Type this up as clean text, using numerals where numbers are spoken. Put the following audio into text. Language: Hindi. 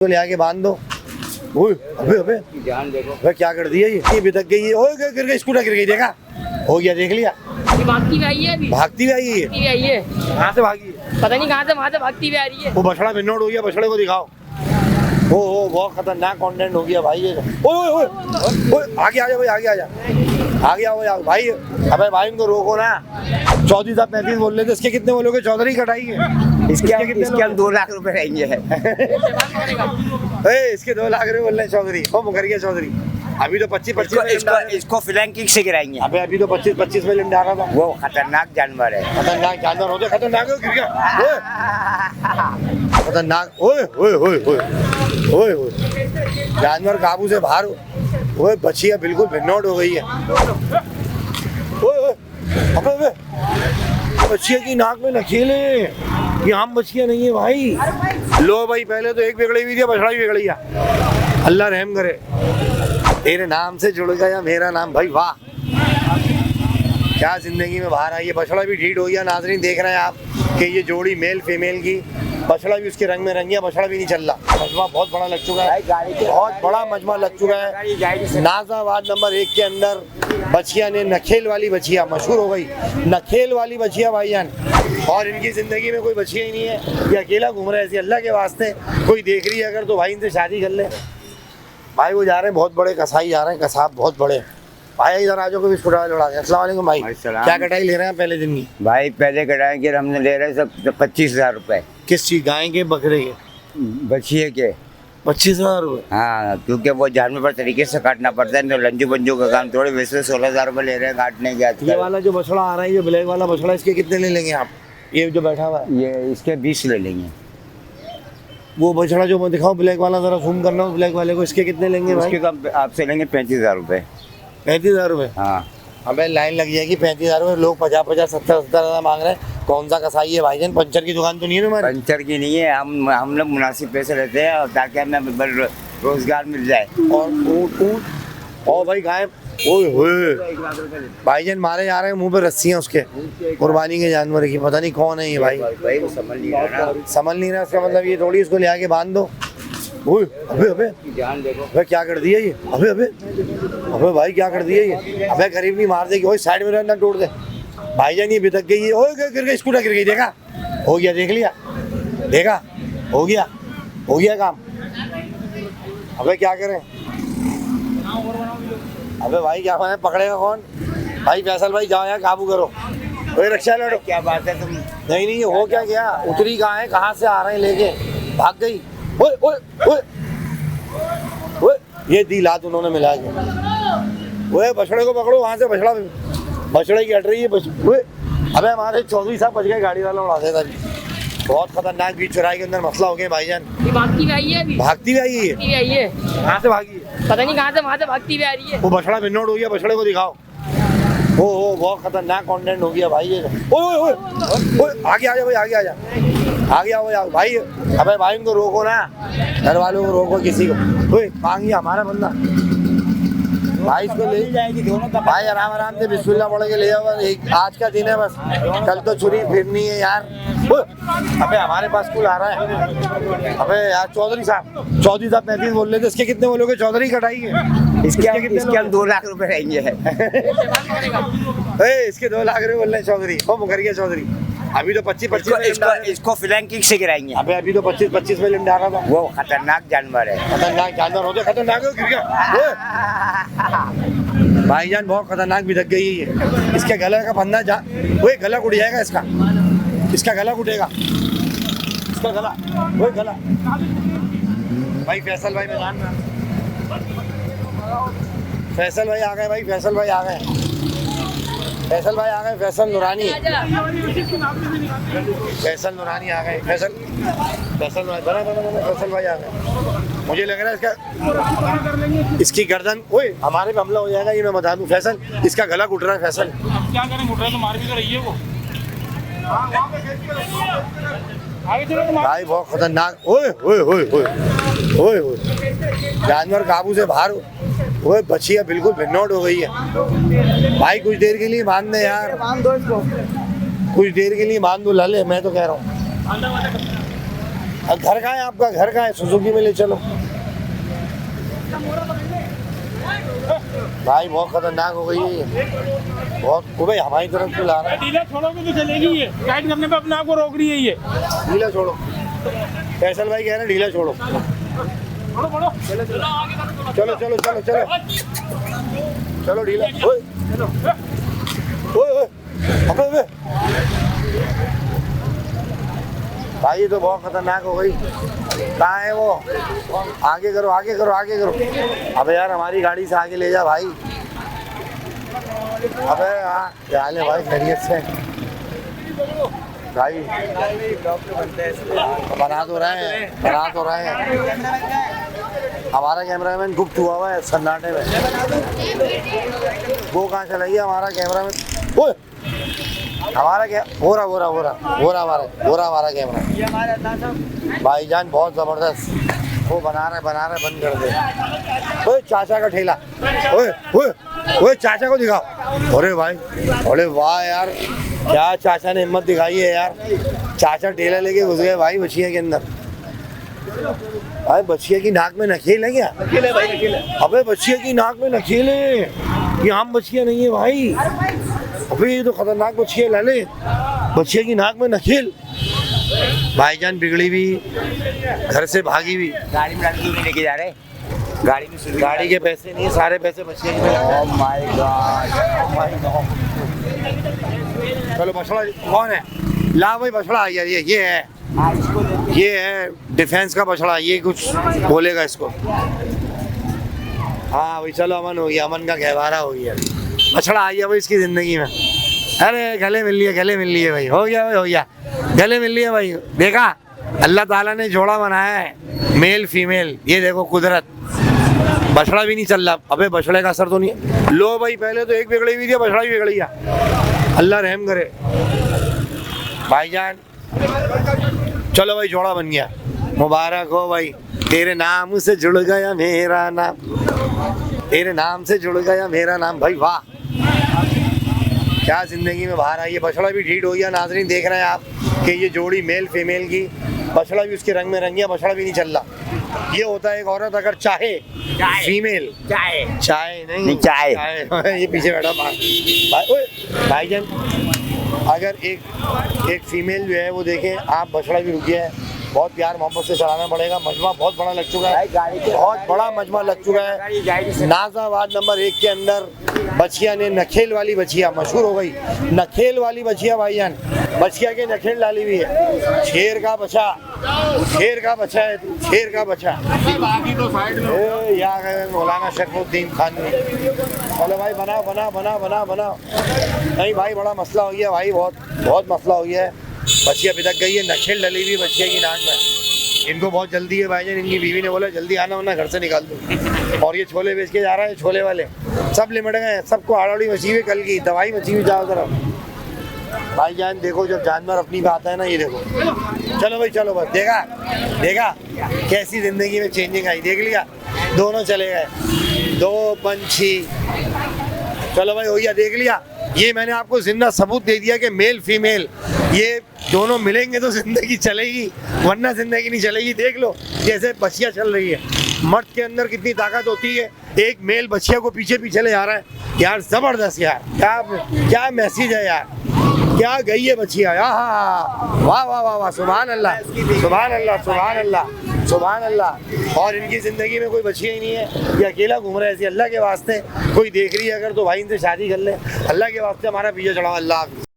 तो ले आके बांध दो। ओए अबे अबे ध्यान देखो अबे क्या कर दिया ये बिदक गई है। ओए गिर गई, स्कूटर गिर गई, देखा हो गया, देख लिया। ये भागती हुई आई है अभी, भागती हुई आई है। भागती हुई आई है, कहाँ से भागी है? पता नहीं कहाँ से वहाँ से भागती हुई आ रही है। वो बछड़ा विनोड हो गया, बछड़े को दिखाओ। ओ बहुत खतरनाक कंटेंट हो गया भाई ये। ओए ओए ओए आगे आ जा भाई, आगे आ जा, आगे आओ यार भाई। अबे भाई इनको रोको ना। चौधरी साहब 35 बोल रहे थे, इसके कितने बोलोगे? चौधरी कटाई है इसके हम 2 लाख रुपए रहेंगे। इसके 2 लाख रुपए बोल रहे हैं चौधरी। ओ मुकर गया चौधरी। अभी तो 25 इसको फ्लैंकिंग से गिराएंगे। अभी तो 25 में लिम डाला था। वो खतरनाक जानवर है। खतरनाक जानवर होते, खतरनाक हो, गिर गया। ओए खतरनाक। ओए ओए ओए ओए ओए ओए जानवर काबू से बाहर। ओए बछिया बिल्कुल भिन्नौट हो गई है। ओए ओए अबे अबे बछिया की नाक में नखेले। ये आम बछिया नहीं है भाई। लो भाई पहले तो एक बिगड़ी हुई थी, बछड़ा भी बिगड़ गया। अल्लाह रहम करे। तेरे नाम से जुड़ गया मेरा नाम भाई, वाह क्या जिंदगी में बाहर आई है। बछड़ा भी ढीठ हो गया। नाज़रीन देख रहे हैं आप कि ये जोड़ी मेल फीमेल की, बछड़ा भी उसके रंग में रंग गया। बछड़ा भी नहीं चल रहा। मजमा बहुत बड़ा लग चुका है, बहुत बड़ा मजमा लग चुका है। नाजाबाद नंबर 1 के अंदर बछिया ने, नखेल वाली बछिया मशहूर हो गई, नखेल वाली बछिया भाईजान। और इनकी जिंदगी में कोई बछिया ही नहीं है, ये अकेला घूम रहा है। ऐसे अल्लाह के वास्ते कोई देख रही है अगर तो भाई इनसे शादी कर ले भाई। वो जा रहे हैं बहुत बड़े कसाई जा रहे हैं, कसाब बहुत बड़े भाई। इधर आजो को भी छुड़ा लड़ा दें। अस्सलाम वालेकुम भाई, क्या कटाई ले रहे हैं पहले दिन की? भाई पहले कटाएंगे, हमने ले रहे सब 25,000 रुपए। किस चीज, गाय के बकरे के? बछिए के 25,000 रुपए। हाँ, क्योंकि वो जानवर पर तरीके से काटना पड़ता है, तो लंजू बंजू का काम थोड़े। वैसे 16,000 रुपए ले रहे हैं काटने के। ये वाला जो बछड़ा आ रहा है, ये ब्लैक वाला बछड़ा, इसके कितने ले लेंगे आप? ये जो बैठा हुआ है ये इसके 20 ले लेंगे। वो बछड़ा जो मैं दिखाऊं ब्लैक वाला, जरा जूम करना हो ब्लैक वाले को, इसके कितने लेंगे भाई? इसके तो आपसे लेंगे 35,000 रुपए। 35,000 रुपए? हाँ। हमें लाइन लग जाएगी 35,000 रुपए। लोग 50-50, 70-70 मांग रहे हैं। कौन सा कसाई है भाईजान? पंचर की दुकान तो नहीं है हमारी? पंचर की नहीं है। हम लोग मुनासिब पैसे लेते हैं, और ताकि हमें रोजगार मिल जाए। और भाई गाय, ओए होए भाईजान मारे जा रहे हैं, मुंह पे रस्सियां उसके, कुर्बानी के जानवर की। पता नहीं कौन है ये भाई, वो समझ नहीं रहा ना। समझ नहीं रहा। इसका मतलब ये थोड़ी इसको ले आके बांध दो। ओए अबे अबे ध्यान देखो। अबे क्या कर दिया ये? अबे अबे अबे भाई क्या कर दिया ये? अबे गरीब नहीं मार देगी। ओए साइड में रहना, तोड़ दे भाईजान, ये बिदक गई है। ओए गिर गई, स्कूटर गिर गई, देखा हो गया, देख लिया, देखा हो गया काम। अबे क्या करें? अबे भाई क्या है, पकड़ेगा कौन भाई? फैसल भाई जाओ यार, काबू करो। ओए रक्षा लड़ो। क्या बात है तुम? नहीं हो क्या गया? उतरी कहाँ है, कहाँ से आ रहे हैं लेके? भाग गई। ओए ओए ओए ओए ये दी लात उन्होंने मिला के। ओए बछड़े को पकड़ो, वहाँ से बछड़े की हट रही है। ओए अबे हमारे चौधरी साहब बच गए, गाड़ी वाला उड़ा देता। बहुत खतरनाक बीच चौराहे के अंदर मसला हो गया भाईजान। ये भागती हुई आई है अभी, भागती हुई आई है। भागती हुई आई है, कहाँ से भागी है? पता नहीं कहाँ से वहाँ से भागती हुई आ रही है। वो बछड़ा विनोड हो गया, बछड़े को दिखाओ। ओ बहुत खतरनाक कंटेंट हो गया भाई ये। ओए ओए ओए आगे आ जा भाई, आगे आ जा, आगे आओ यार भाई। अबे भाई इनको रोको ना, घर वालों को रोको, किसी को। ओए मांगिए हमारा बंदा भाई, इसको ले जाएगी दोनों का भाई। आराम से बिस्मिल्लाह पढ़ के ले जाओ। आज का दिन है बस, कल तो छुरी फिरनी है यार। अबे हमारे पास स्कूल आ रहा है। अबे यार चौधरी साहब 35 बोल रहे थे, इसके कितने बोलोगे? चौधरी कटाई है। इसके हम 2 लाख रुपए रहेंगे। इसके 2 लाख रुपए बोल रहे हैं चौधरी। ओ मुकर गया चौधरी। अभी तो 25 इसको फ्लैंकिंग से गिराएंगे। अभी तो 25 में लिम डाला था। वो खतरनाक जानवर है। खतरनाक जानवर होते, खतरनाक हो, गिर गया। भाईजान बहुत खतरनाक भी लग गई है ये। इसके गले का फंदा जा, वो गला उड़ जाएगा इसका गला उठेगा, इसका गला, वो गला। भाई फैसल भाई मैदान में, फैसल भाई आ गए भाई, फैसल भाई आ गए, फैसल भाई आ गए, फैसल नूरानी आ गए, फैसल भाई आ गए। मुझे लग रहा है इसकी गर्दन, ओए हमारे पे हमला हो जाएगा ये मैं बता दूं। फैसल इसका गला घुट रहा है। फैसल क्या करें, घुट रहा है तो मार भी तो रही है वो। भाई बहुत खतरनाक। ओए ओए ओए ओए ओए ओए जानवर काबू से बाहर। ओए बछिया बिल्कुल भिन्नौट हो गई है भाई। कुछ देर के लिए बांध दे यार, बांध दो इसको, कुछ देर के लिए बांध दो लाले। मैं तो कह रहा हूँ अब घर कहाँ है आपका, घर कहाँ है? सुजुकी में ले चलो भाई, बहुत खतरनाक हो गई है ये, बहुत। वो भाई हमारी तरफ क्यों ला रहा है? ढीला छोड़ोगे तो चलेगी ये, टाइट करने पे अपने आप को रोक रही है ये। ढीला छोड़ो, फैसल भाई कह रहे हैं ढीला छोड़ो। छोड़ो छोड़ो चलो चलो चलो चलो चलो ढीला। ओए ओए ओए, अबे अबे भाई, ये तो बहुत खतरनाक हो गई। कहाँ है वो? आगे करो आगे करो आगे करो। अबे यार हमारी गाड़ी से आगे ले जा भाई। अबे हाँ, क्या हाल है भाई? खैरियत से भाई? बना तो रहे हैं, बना तो रहे हैं। हमारा कैमरामैन गुप्त हुआ हुआ है सन्नाटे में। वो कहाँ चला गया हमारा कैमरामैन? ओए हमारा क्या हो रहा हमारा कैमरा भाईजान, बहुत जबरदस्त। वो बना रहे बंद कर दे। ओए चाचा का ठेला, ओए ओए ओए चाचा को दिखाओ। अरे भाई, अरे वाह यार, क्या चाचा ने हिम्मत दिखाई है यार। चाचा ठेला लेके घुस गए भाई बछिया के अंदर। भाई बछिया की नाक में नखेल है क्या? अबे बछिया की नाक में नखेल है, ये आम बछिया नहीं है भाई। अबे ये तो खतरनाक बछिया ला ले, बछिया की नाक में नखेल। भाईजान बिगड़ी भी, घर से भागी भी। गाड़ी में लड़की नहीं लेके जा रहे, गाड़ी में गाड़ी के पैसे नहीं है, सारे पैसे बछिया के मिले। Oh my God. चलो बछड़ा कौन है? ला भाई बछड़ा आई है, ये है डिफेंस का बछड़ा। ये कुछ बोलेगा इसको। हाँ भाई चलो, अमन हो गया, अमन का गहवारा हो गया। बछड़ा आई है भाई इसकी जिंदगी में। अरे गले मिल लिए भाई, हो गया भाई, हो गया, गले मिल लिए भाई। देखा, अल्लाह ताला ने जोड़ा बनाया है, मेल फीमेल। ये देखो कुदरत, बछड़ा भी नहीं चल रहा। अबे बछड़े का असर तो नहीं है। लो भाई, पहले तो एक बिगड़ी हुई थी, बछड़ा भी बिगड़ गया। अल्लाह रहम करे भाईजान। चलो भाई, जोड़ा बन गया, मुबारक हो भाई। तेरे नाम से जुड़ गया मेरा नाम, तेरे नाम से जुड़ गया मेरा नाम। भाई वाह, क्या जिंदगी में बाहर आई है। बछड़ा भी ढीठ हो गया। नाजरीन देख रहे हैं आप कि ये जोड़ी मेल फीमेल की, बछड़ा भी उसके रंग में रंग गया, बछड़ा भी नहीं चल रहा। ये होता है एक औरत अगर चाहे फीमेल, चाय नहीं चाय। ये पीछे बैठा भाईजान, अगर एक फीमेल जो है वो देखें आप, बछड़ा भी रुक गया है। बहुत प्यार मोहब्बत से चलाना पड़ेगा। मजमा बहुत बड़ा लग चुका है, बहुत बड़ा मजमा लग चुका है। नाजाबाद नंबर 1 के अंदर बछिया ने, नखेल वाली बछिया मशहूर हो गई, नखेल वाली बछिया भाईजान। बछिया के नखेल डाली हुई है। शेर का बच्चा है, शेर का बच्चा। यहाँ गए मौलाना शरफुद्दीन खान ने। चलो भाई बनाओ। नहीं भाई, बड़ा मसला हो गया भाई, बहुत मसला हो गया है। बछिया बिदक गई है, नखेल डली हुई बछिया की नाक में। इनको बहुत जल्दी है भाईजान। इनकी बीवी ने बोला जल्दी आना वरना घर से निकाल दो। और ये छोले बेच के जा रहा है, छोले वाले सब लिमट गए, सबको आड़ोड़ी मची हुई, कल की दवाई मची हुई चारों तरफ। भाईजान देखो, जब जानवर अपनी बात है ना, ये देखो। चलो भाई चलो, बस देखा कैसी जिंदगी में चेंजिंग आई, देख लिया। दोनों चले गए, दो पंछी। चलो भाई हो गया, देख लिया। ये मैंने आपको जिंदा सबूत दे दिया कि मेल फीमेल ये दोनों मिलेंगे तो जिंदगी चलेगी, वरना जिंदगी नहीं चलेगी। देख लो जैसे बछिया चल रही है, मर्द के अंदर कितनी ताकत होती है। एक मेल बछिया को पीछे ले जा रहा है यार, जबरदस्त यार। क्या मैसेज है यार, क्या गई है बछिया। वाह वाह वाह वाह, सुभान अल्लाह सुभान अल्लाह सुभान अल्लाह सुभान अल्लाह। और इनकी ज़िंदगी में कोई बछिया ही नहीं है, ये अकेला घूम रहा है ऐसे। अल्लाह के वास्ते कोई देख रही है अगर तो भाई इनसे शादी कर ले, अल्लाह के वास्ते हमारा पीछे चढ़ाओ। अल्लाह।